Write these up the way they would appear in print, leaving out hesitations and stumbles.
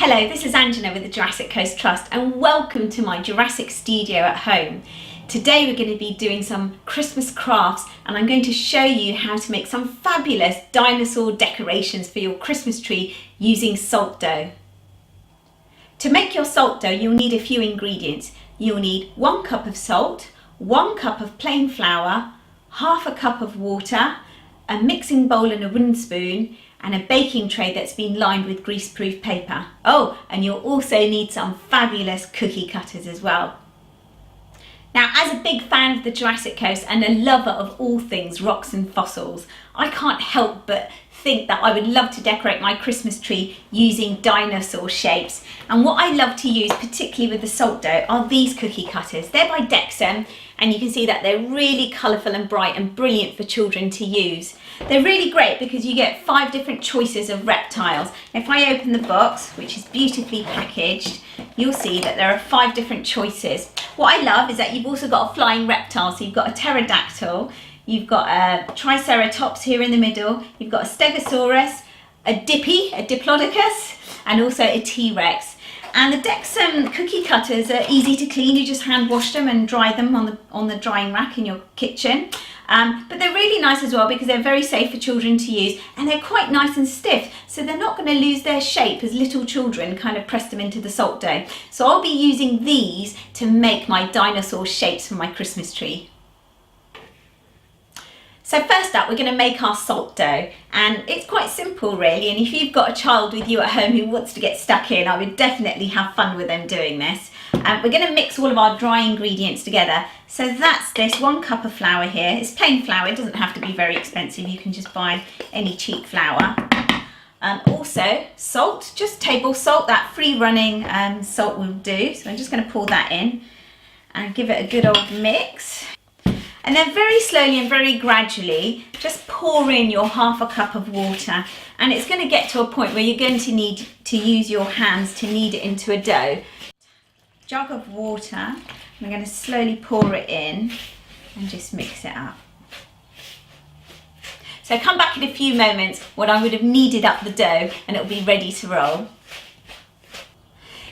Hello, this is Anjana with the Jurassic Coast Trust and welcome to my Jurassic studio at home. Today we're going to be doing some Christmas crafts and I'm going to show you how to make some fabulous dinosaur decorations for your Christmas tree using salt dough. To make your salt dough you'll need a few ingredients. You'll need 1 cup of salt, 1 cup of plain flour, half a cup of water, a mixing bowl and a wooden spoon, and a baking tray that's been lined with greaseproof paper. Oh, and you'll also need some fabulous cookie cutters as well. Now, as a big fan of the Jurassic Coast and a lover of all things rocks and fossils, I can't help but think that I would love to decorate my Christmas tree using dinosaur shapes. And what I love to use, particularly with the salt dough, are these cookie cutters. They're by Dexam, and you can see that they're really colourful and bright and brilliant for children to use. They're really great because you get 5 different choices of reptiles. If I open the box, which is beautifully packaged, you'll see that there are 5 different choices. What I love is that you've also got a flying reptile, so you've got a pterodactyl, you've got a triceratops here in the middle, you've got a stegosaurus, a diplodocus, and also a T-Rex. And the Dexam cookie cutters are easy to clean. You just hand wash them and dry them on the drying rack in your kitchen. But they're really nice as well because they're very safe for children to use and they're quite nice and stiff, so they're not going to lose their shape as little children kind of press them into the salt dough. So I'll be using these to make my dinosaur shapes for my Christmas tree. So first up, we're going to make our salt dough, and it's quite simple really, and if you've got a child with you at home who wants to get stuck in, I would definitely have fun with them doing this. We're going to mix all of our dry ingredients together. So that's this 1 cup of flour here. It's plain flour, it doesn't have to be very expensive, you can just buy any cheap flour. Also salt, just table salt, that free running salt will do. So I'm just going to pour that in and give it a good old mix. And then very slowly and very gradually, just pour in your half a cup of water. And it's going to get to a point where you're going to need to use your hands to knead it into a dough. Jug of water, and I'm going to slowly pour it in and just mix it up. So come back in a few moments when I would have kneaded up the dough and it'll be ready to roll.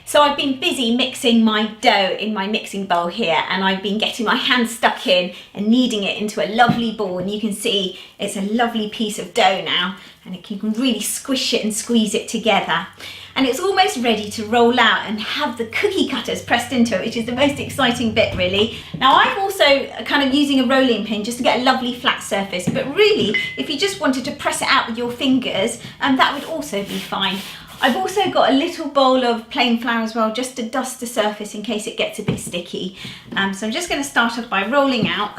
So I've been busy mixing my dough in my mixing bowl here, and I've been getting my hands stuck in and kneading it into a lovely ball, and you can see it's a lovely piece of dough now, and you can really squish it and squeeze it together. And it's almost ready to roll out and have the cookie cutters pressed into it, which is the most exciting bit really. Now I'm also kind of using a rolling pin just to get a lovely flat surface, but really if you just wanted to press it out with your fingers, that would also be fine. I've also got a little bowl of plain flour as well, just to dust the surface in case it gets a bit sticky. So I'm just going to start off by rolling out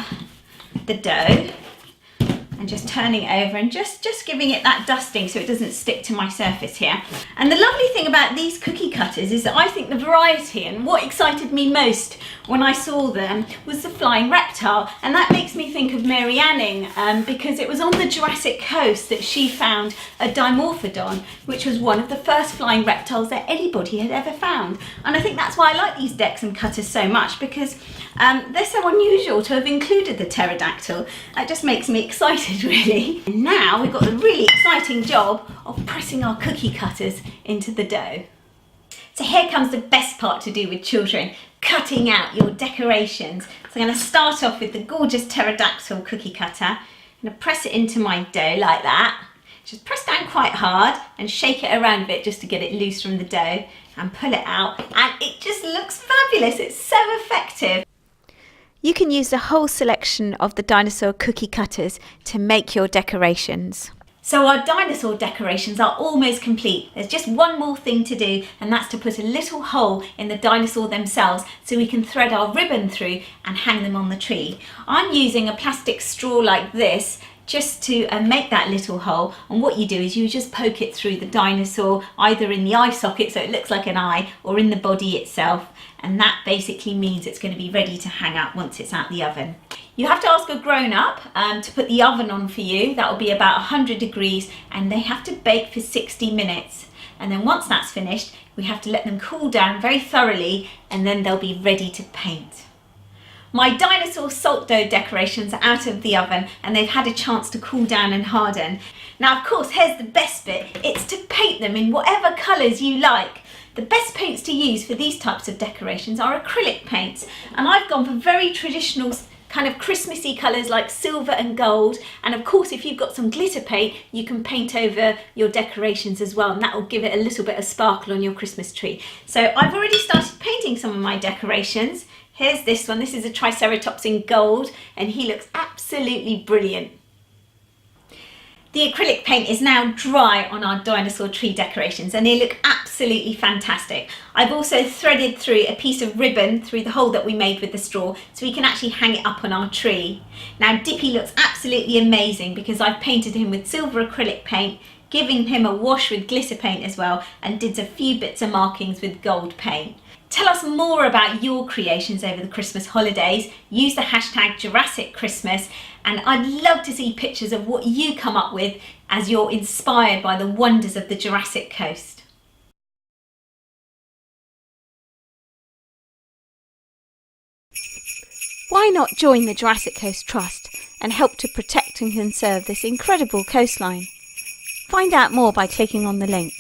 the dough and just turning it over and just giving it that dusting so it doesn't stick to my surface here. And the lovely thing about these cookie cutters is that I think the variety, and what excited me most when I saw them, was the flying reptile. And that makes me think of Mary Anning, because it was on the Jurassic Coast that she found a Dimorphodon, which was one of the first flying reptiles that anybody had ever found. And I think that's why I like these Dexam cutters so much, because they're so unusual to have included the pterodactyl. That just makes me excited really. And now we've got the really exciting job of pressing our cookie cutters into the dough. So here comes the best part to do with children, cutting out your decorations. So I'm going to start off with the gorgeous pterodactyl cookie cutter. I'm going to press it into my dough like that. Just press down quite hard and shake it around a bit just to get it loose from the dough, and pull it out, and it just looks fabulous. It's so effective. You can use the whole selection of the dinosaur cookie cutters to make your decorations. So our dinosaur decorations are almost complete. There's just one more thing to do, and that's to put a little hole in the dinosaur themselves so we can thread our ribbon through and hang them on the tree. I'm using a plastic straw like this just to make that little hole, and what you do is you just poke it through the dinosaur, either in the eye socket so it looks like an eye, or in the body itself, and that basically means it's going to be ready to hang out once it's out the oven. You have to ask a grown-up to put the oven on for you. That will be about 100 degrees, and they have to bake for 60 minutes. And then once that's finished, we have to let them cool down very thoroughly, and then they'll be ready to paint. My dinosaur salt dough decorations are out of the oven and they've had a chance to cool down and harden. Now of course, here's the best bit, it's to paint them in whatever colours you like. The best paints to use for these types of decorations are acrylic paints, and I've gone for very traditional kind of Christmassy colours like silver and gold, and of course if you've got some glitter paint you can paint over your decorations as well, and that will give it a little bit of sparkle on your Christmas tree. So I've already started painting some of my decorations. Here's this one. This is a Triceratops in gold and he looks absolutely brilliant. The acrylic paint is now dry on our dinosaur tree decorations and they look absolutely fantastic. I've also threaded through a piece of ribbon through the hole that we made with the straw so we can actually hang it up on our tree. Now Dippy looks absolutely amazing because I've painted him with silver acrylic paint, giving him a wash with glitter paint as well, and did a few bits of markings with gold paint. Tell us more about your creations over the Christmas holidays. Use the hashtag Jurassic Christmas, and I'd love to see pictures of what you come up with as you're inspired by the wonders of the Jurassic coast. Why not join the Jurassic Coast Trust and help to protect and conserve this incredible coastline? Find out more by clicking on the link.